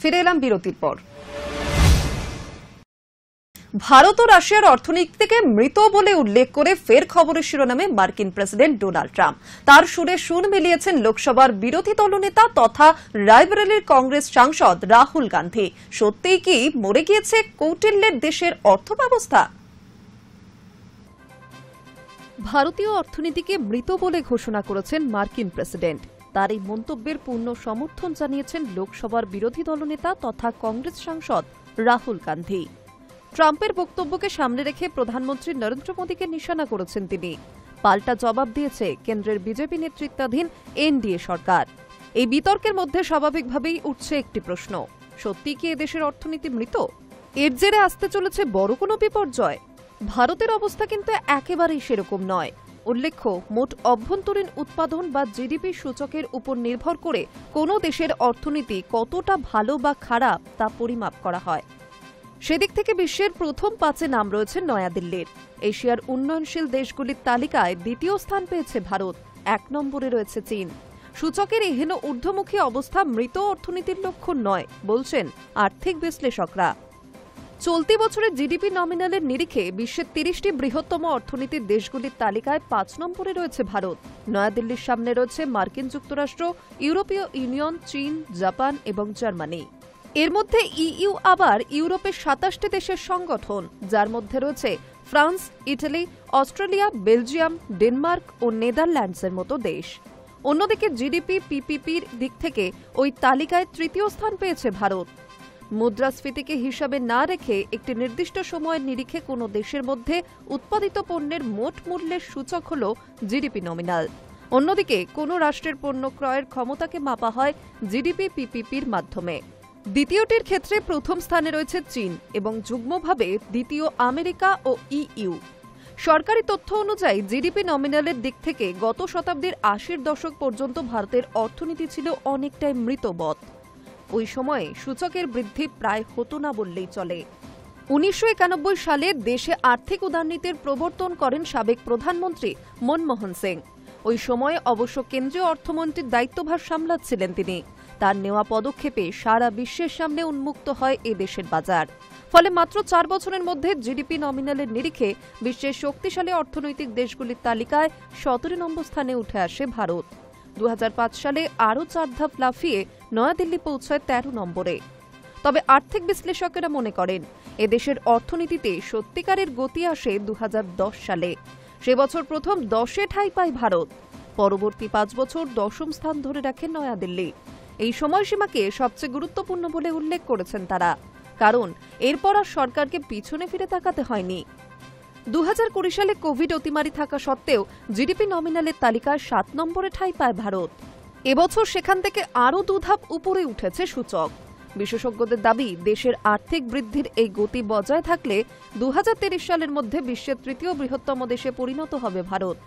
ফিরে এলাম বিরতির পর। ভারত ও রাশিয়ার অর্থনীতিকে মৃত বলে উল্লেখ করে ফের খবরের শিরোনামে মার্কিন প্রেসিডেন্ট ডোনাল্ড ট্রাম্প। তার সুরে সুর মিলিয়েছেন লোকসভার বিরোধী দলনেতা তথা রায়বরেলির কংগ্রেস সাংসদ রাহুল গান্ধী। সত্যিই কি মরে গিয়েছে কৌটিল্যের দেশের অর্থব্যবস্থা? ভারতীয় অর্থনীতিকে মৃত বলে ঘোষণা করেছেন মার্কিন প্রেসিডেন্ট। তার এই মন্তব্যের পূর্ণ সমর্থন জানিয়েছেন লোকসভার বিরোধী দলনেতা তথা কংগ্রেস সাংসদ রাহুল গান্ধী। ট্রাম্পের বক্তব্যকে সামনে রেখে প্রধানমন্ত্রী নরেন্দ্র মোদীকে নিশানা করেছেন তিনি। পাল্টা জবাব দিয়েছে কেন্দ্রের বিজেপি নেতৃত্বাধীন এনডিএ সরকার। এই বিতর্কের মধ্যে স্বাভাবিকভাবেই উঠছে একটি প্রশ্ন, সত্যি কি এদেশের অর্থনীতি মৃত? এর জেরে আসতে চলেছে বড় কোনো বিপর্যয়? ভারতের অবস্থা কিন্তু একেবারেই সেরকম নয়। উল্লেখ্য, মোট অভ্যন্তরীণ উৎপাদন বা জিডিপি সূচকের উপর নির্ভর করে কোনো দেশের অর্থনীতি কতটা ভালো বা খারাপ তা পরিমাপ করা হয়। সেদিক থেকে বিশ্বের প্রথম 5-এ নাম রয়েছে নয়াদিল্লির। এশিয়ার উন্নয়নশীল দেশগুলির তালিকায় দ্বিতীয় স্থান পেয়েছে ভারত, 1 নম্বরে রয়েছে চীন। সূচকের এই হেন ঊর্ধ্বমুখী অবস্থা মৃত অর্থনীতির লক্ষণ নয় বলছেন আর্থিক বিশ্লেষকরা। চলতি বছরের জিডিপি নমিনালের নিরিখে বিশ্বের 30টি বৃহত্তম অর্থনীতির দেশগুলির তালিকায় 5 নম্বরে রয়েছে ভারত। নয়াদিল্লির সামনে রয়েছে মার্কিন যুক্তরাষ্ট্র, ইউরোপীয় ইউনিয়ন, চীন, জাপান এবং জার্মানি। এর মধ্যে ইইউ আবার ইউরোপের 27টি দেশের সংগঠন, যার মধ্যে রয়েছে France, Italy, Australia, Belgium, Denmark ও নেদারল্যান্ডসের মতো দেশ। অন্যদিকে জিডিপি পিপিপির দিক থেকে ওই তালিকায় 3য় স্থান পেয়েছে ভারত। মুদ্রাস্ফীতিকে হিসাবে না রেখে একটি নির্দিষ্ট সময়ের নিরিখে কোনো দেশের মধ্যে উৎপাদিত পণ্যের মোট মূল্যের সূচক হল জিডিপি নমিনাল। অন্যদিকে কোনো রাষ্ট্রের পণ্য ক্রয়ের ক্ষমতাকে মাপা হয় জিডিপি পিপিপির মাধ্যমে। দ্বিতীয়টির ক্ষেত্রে প্রথম স্থানে রয়েছে চীন এবং যুগ্মভাবে দ্বিতীয় আমেরিকা ও ইইউ। সরকারি তথ্য অনুযায়ী জিডিপি নমিনালের দিক থেকে গত শতাব্দীর 80-র দশক পর্যন্ত ভারতের অর্থনীতি ছিল অনেকটাই মৃতবৎ। ওই সময়ে সূচকের বৃদ্ধি প্রায় হতো না বললেই চলে। 1991 সালে দেশে আর্থিক উদারনীতির প্রবর্তন করেন সাবেক প্রধানমন্ত্রী মনমোহন সিং। ওই সময়ে অবশ্য কেন্দ্রীয় অর্থমন্ত্রীর দায়িত্বভার সামলাচ্ছিলেন তিনি। তার নেওয়া পদক্ষেপে সারা বিশ্বের সামনে উন্মুক্ত হয় এ দেশের বাজার। ফলে মাত্র 4 বছরের মধ্যে জিডিপি নমিনালের নিরিখে বিশ্বের শক্তিশালী অর্থনৈতিক দেশগুলির তালিকায় 17 নম্বর স্থানে উঠে আসে ভারত। 2005 সালে আরও 4 ধাপ লাফিয়ে নয়াদিল্লি পৌঁছায় 13 নম্বরে। তবে আর্থিক বিশ্লেষকেরা মনে করেন এদেশের অর্থনীতিতে সত্যিকারের গতি আসে 2010 সালে। সে বছর প্রথম 10-এ ঠাঁই পায় ভারত। পরবর্তী 5 বছর 10ম স্থান ধরে রাখে নয়াদিল্লি। এই সময়সীমাকে সবচেয়ে গুরুত্বপূর্ণ বলে উল্লেখ করেছেন তারা, কারণ এরপর আর সরকারকে পিছনে ফিরে তাকাতে হয়নি। 2020 সালে কোভিড অতিমারি থাকা সত্ত্বেও জিডিপি নমিনালের তালিকায় 7 নম্বরে ঠাঁই পায় ভারত। এবছর সেখান থেকে আরও 2 ধাপ উপরে উঠেছে সূচক। বিশেষজ্ঞদের দাবি, দেশের আর্থিক বৃদ্ধির এই গতি বজায় থাকলে 2030 সালের মধ্যে বিশ্বের 3য় বৃহত্তম দেশে পরিণত হবে ভারত।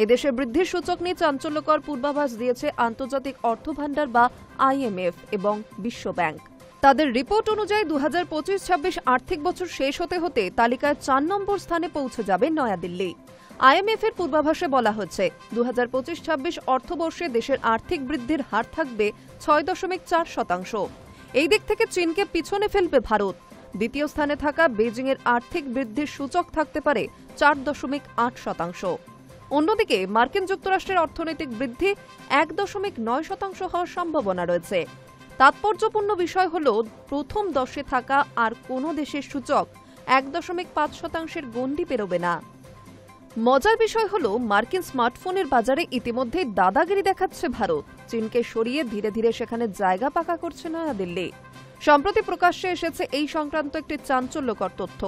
এদেশের বৃদ্ধির সূচক নিয়ে চাঞ্চল্যকর পূর্বাভাস দিয়েছে আন্তর্জাতিক অর্থভাণ্ডার বা আইএমএফ এবং বিশ্বব্যাংক। তাদের রিপোর্ট অনুযায়ী 2025-26 আর্থিক বছর শেষ হতে হতে তালিকায় 4 নম্বর স্থানে পৌঁছে যাবে নয়াদিল্লি। আইএমএফ এর পূর্বাভাসে বলা হচ্ছে 2025-26 অর্থবর্ষে দেশের আর্থিক বৃদ্ধির হার থাকবে 6.4%। এই দিক থেকে চীনকে পিছনে ফেলবে ভারত। দ্বিতীয় স্থানে থাকা বেজিংয়ের আর্থিক বৃদ্ধির সূচক থাকতে পারে 4.8%। অন্যদিকে মার্কিন যুক্তরাষ্ট্রের অর্থনৈতিক বৃদ্ধি 1.9% হওয়ার সম্ভাবনা রয়েছে। তাৎপর্যপূর্ণ বিষয় হল, প্রথম 10-এ থাকা আর কোনো দেশের সূচক 1.5%-এর গণ্ডি পেরোবে না। মজার বিষয় হল, মার্কিন স্মার্টফোনের বাজারে ইতিমধ্যেই দাদাগিরি দেখাচ্ছে ভারত। চীনকে সরিয়ে ধীরে ধীরে সেখানে জায়গা পাকা করছে নয়াদিল্লি। সম্প্রতি প্রকাশ্যে এসেছে এই সংক্রান্ত একটি চাঞ্চল্যকর তথ্য।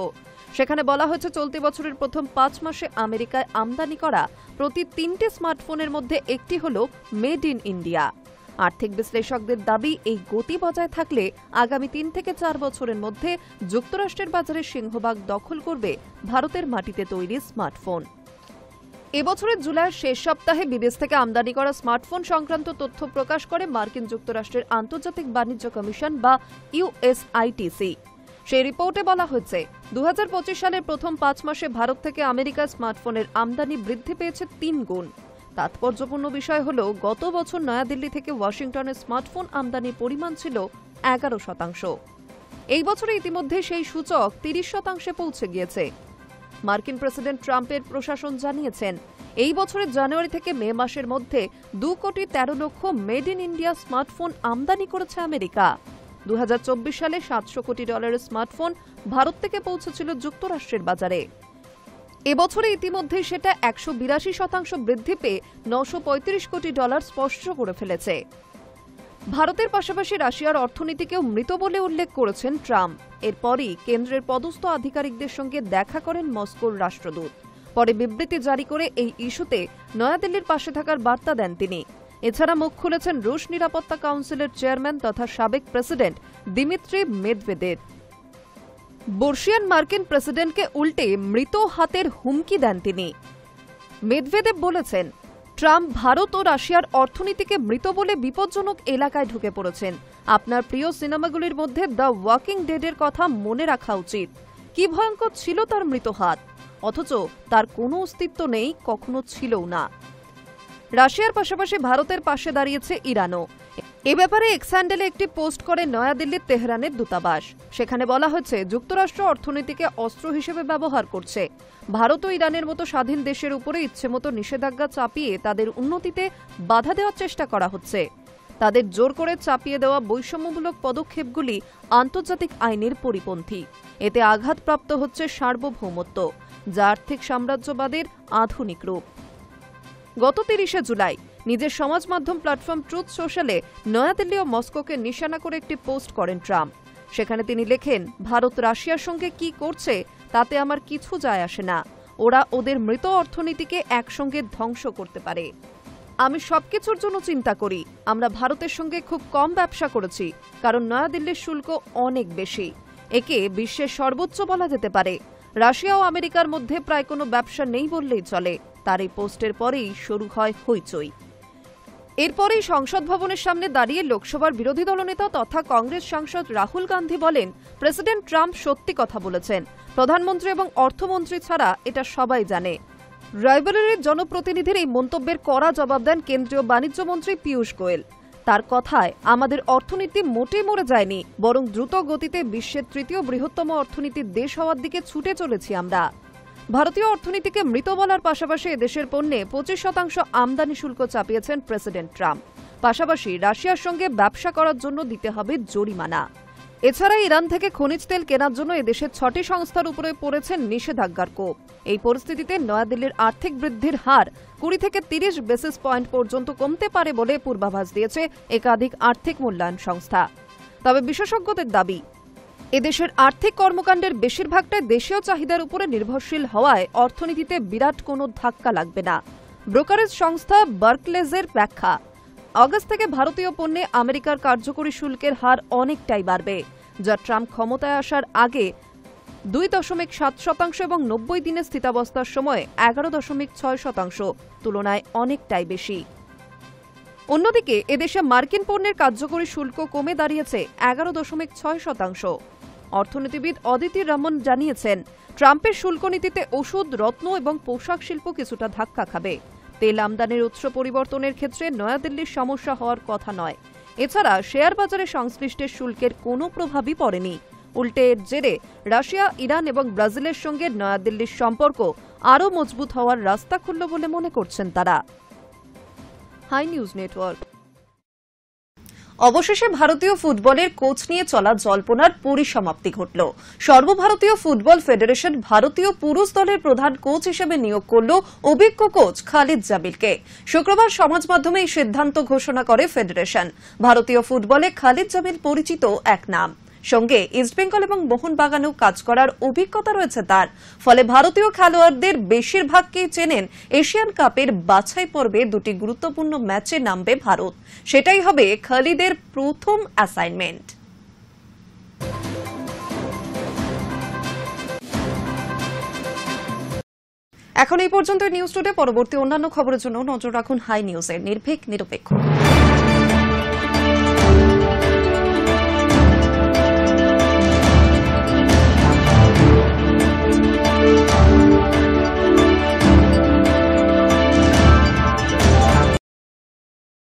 সেখানে বলা হয়েছে চলতি বছরের প্রথম 5 মাসে আমেরিকায় আমদানি করা প্রতি 3টে স্মার্টফোনের মধ্যে একটি হল মেড ইন ইন্ডিয়া। আর্থিক বিশ্লেষকদের দাবি, এই গতি বজায় থাকলে আগামী 3 থেকে 4 বছরের মধ্যে যুক্তরাষ্ট্রের বাজারে সিংহভাগ দখল করবে ভারতের মাটিতে তৈরি স্মার্টফোন। এবছরের জুলাইয়ের শেষ সপ্তাহে বিদেশ থেকে আমদানি করা স্মার্টফোন সংক্রান্ত তথ্য প্রকাশ করে মার্কিন যুক্তরাষ্ট্রের আন্তর্জাতিক বাণিজ্য কমিশন বা ইউএসআইটিসি। সেই রিপোর্টে বলা হয়েছে 2025 সালের প্রথম 5 মাসে ভারত থেকে আমেরিকার স্মার্টফোনের আমদানি বৃদ্ধি পেয়েছে 3 গুণ। তাৎপর্যপূর্ণ বিষয় হল, গত বছর নয়াদিল্লি থেকে ওয়াশিংটনের স্মার্টফোন আমদানির পরিমাণ ছিল 11%। এই বছরে ইতিমধ্যে সেই সূচক 30% পৌঁছে গিয়েছে। মার্কিন প্রেসিডেন্ট ট্রাম্পের প্রশাসন জানিয়েছেন, এই বছরের জানুয়ারি থেকে মে মাসের মধ্যে 2,13,00,000 মেড ইন ইন্ডিয়া স্মার্টফোন আমদানি করেছে আমেরিকা। 2024 সালে $700 কোটি স্মার্টফোন ভারত থেকে পৌঁছেছিল যুক্তরাষ্ট্রের বাজারে। এবছরে ইতিমধ্যে সেটা 182% বৃদ্ধি পেয়ে $935 কোটি স্পর্শ করে ফেলেছে। ভারতের পাশাপাশি রাশিয়ার অর্থনীতিকেও মৃত বলে উল্লেখ করেছেন ট্রাম্প। এরপরই কেন্দ্রের পদস্থ আধিকারিকদের সঙ্গে দেখা করেন মস্কোর রাষ্ট্রদূত। পরে বিবৃতি জারি করে এই ইস্যুতে নয়াদিল্লির পাশে থাকার বার্তা দেন তিনি। এছাড়া মুখ খুলেছেন রুশ নিরাপত্তা কাউন্সিলের চেয়ারম্যান তথা সাবেক প্রেসিডেন্ট দিমিত্রি মেদভেদেভ। বর্ষিয়ান মার্কিন প্রেসিডেন্টকে উল্টে মৃত হাতের হুমকি দেন তিনি। মেদভেদেভ বলেছেন, ট্রাম্প ভারত ও রাশিয়ার অর্থনীতিকে মৃত বলে বিপজ্জনক এলাকায় ঢুকে পড়েছেন। আপনার প্রিয় সিনেমাগুলির মধ্যে দ্য ওয়াকিং ডেডের কথা মনে রাখা উচিত। কি ভয়ঙ্কর ছিল তার মৃত হাত, অথচ তার কোনো অস্তিত্ব নেই, কখনো ছিলও না। রাশিয়ার পাশাপাশি ভারতের পাশে দাঁড়িয়েছে ইরানও। এ ব্যাপারে এক্স হ্যান্ডেলে একটি পোস্ট করে নয়াদিল্লির তেহরানের দূতাবাস। সেখানে বলা হয়েছে, যুক্তরাষ্ট্র অর্থনীতিকে অস্ত্র হিসেবে ব্যবহার করছে। ভারত ও ইরানের মতো স্বাধীন দেশের উপরে ইচ্ছেমতো নিষেধাজ্ঞা চাপিয়ে তাদের উন্নতিতে বাধা দেওয়ার চেষ্টা করা হচ্ছে। তাদের জোর করে চাপিয়ে দেওয়া বৈষম্যমূলক পদক্ষেপগুলি আন্তর্জাতিক আইনের পরিপন্থী। এতে আঘাতপ্রাপ্ত হচ্ছে সার্বভৌমত্ব, যা আর্থিক সাম্রাজ্যবাদের আধুনিক রূপ। গত 30 জুলাই নিজের সমাজ মাধ্যম প্ল্যাটফর্ম ট্রুথ সোশ্যালে নয়াদিল্লি ও মস্কোকে নিশানা করে একটি পোস্ট করেন ট্রাম্প। সেখানে তিনি লেখেন, ভারত রাশিয়ার সঙ্গে কি করছে তাতে আমার কিছু যায় আসে না। ওরা ওদের মৃত অর্থনীতিকে একসঙ্গে ধ্বংস করতে পারে। আমি সবকিছুর জন্য চিন্তা করি। আমরা ভারতের সঙ্গে খুব কম ব্যবসা করেছি, কারণ নয়াদিল্লির শুল্ক অনেক বেশি। একে বিশ্বের সর্বোচ্চ বলা যেতে পারে। রাশিয়া ও আমেরিকার মধ্যে প্রায় কোনো ব্যবসা নেই বললেই চলে। তার এই পোস্টের পরেই শুরু হয় হইচই। এরপরেই সংসদ ভবনের সামনে দাঁড়িয়ে লোকসভার বিরোধী দলনেতা তথা কংগ্রেস সাংসদ রাহুল গান্ধী বলেন, প্রেসিডেন্ট ট্রাম্প সত্যি কথা বলেছেন। প্রধানমন্ত্রী এবং অর্থমন্ত্রী ছাড়া এটা সবাই জানে। রাইভেলরির জনপ্রতিনিধির এই মন্তব্যের কড়া জবাব দেন কেন্দ্রীয় বাণিজ্য মন্ত্রী পীযূষ গোয়েল। তার কথায়, আমাদের অর্থনীতি মোটেই মরে যায়নি, বরং দ্রুত গতিতে বিশ্বের তৃতীয় বৃহত্তম অর্থনীতির দেশ হওয়ার দিকে ছুটে চলেছি আমরা। ভারতীয় অর্থনীতিকে মৃত বলার পাশাপাশি এদেশের পণ্যে 25% আমদানি শুল্ক চাপিয়েছেন প্রেসিডেন্ট ট্রাম্প। পাশাপাশি রাশিয়ার সঙ্গে ব্যবসা করার জন্য দিতে হবে জরিমানা। এছাড়া ইরান থেকে খনিজ তেল কেনার জন্য এদেশের 6টি সংস্থার উপরে পড়েছে নিষেধাজ্ঞার কোপ। এই পরিস্থিতিতে নয়াদিল্লির আর্থিক বৃদ্ধির হার 20 থেকে 30 বেসিস পয়েন্ট পর্যন্ত কমতে পারে বলে পূর্বাভাস দিয়েছে একাধিক আর্থিক মূল্যায়ন সংস্থা। তবে বিশেষজ্ঞদের দাবি, এদেশের আর্থিক কর্মকাণ্ডের বেশিরভাগটাই দেশীয় চাহিদার উপরে নির্ভরশীল হওয়ায় অর্থনীতিতে বিরাট কোনো ধাক্কা লাগবে না। ব্রোকারেজ সংস্থা বার্কলেজের ব্যাখ্যা, আগস্ট থেকে ভারতীয় পণ্যে আমেরিকার কার্যকরী শুল্কের হার অনেকটাই বাড়বে, যা ট্রাম্প ক্ষমতায় আসার আগে 2.7% এবং 90 দিনের স্থিতাবস্থার সময় 11.6% তুলনায় অনেকটাই বেশি। অন্যদিকে এদেশে মার্কিন পণ্যের কার্যকরী শুল্ক কমে দাঁড়িয়েছে 11.6%। অর্থনীতিবিদ অদিতি রমন জানিয়েছেন, ট্রাম্পের শুল্ক নীতিতে ওষুধ, রত্ন এবং পোশাক শিল্প কিছুটা ধাক্কা খাবে। তেল আমদানির উৎস পরিবর্তনের ক্ষেত্রে নয়াদিল্লির সমস্যা হওয়ার কথা নয়। এছাড়া শেয়ার বাজারে সংশ্লিষ্টের শুল্কের কোনো প্রভাবই পড়েনি। উল্টে এর জেরে রাশিয়া, ইরান এবং ব্রাজিলের সঙ্গে নয়াদিল্লির সম্পর্ক আরও মজবুত হওয়ার রাস্তা খুলল বলে মনে করছেন তারা। Hi News Network. অবশেষে ভারতীয় ফুটবলের কোচ নিয়ে চলা জল্পনার পরিসমাপ্তি ঘটল। সর্বভারতীয় ফুটবল ফেডারেশন ভারতীয় পুরুষ দলের প্রধান কোচ হিসেবে নিয়োগ করল অভিজ্ঞ কোচ খালিদ জামিলকে। শুক্রবার সমাজ মাধ্যমে এই সিদ্ধান্ত ঘোষণা করে ফেডারেশন। ভারতীয় ফুটবলে খালিদ জামিল পরিচিত এক নাম। সঙ্গে ইস্টবেঙ্গল এবং মোহনবাগানেও কাজ করার অভিজ্ঞতা রয়েছে তার। ফলে ভারতীয় খেলোয়াড়দের বেশিরভাগকেই চেনেন। এশিয়ান কাপের বাছাই পর্বে 2টি গুরুত্বপূর্ণ ম্যাচে নামবে ভারত। সেটাই হবে খালিদের প্রথম অ্যাসাইনমেন্ট। এখন এই পর্যন্ত নিউজ টুডে। পরবর্তী অন্যান্য খবরের জন্য নজর রাখুন হাই নিউজের। নির্ভীক, নিরপেক্ষ।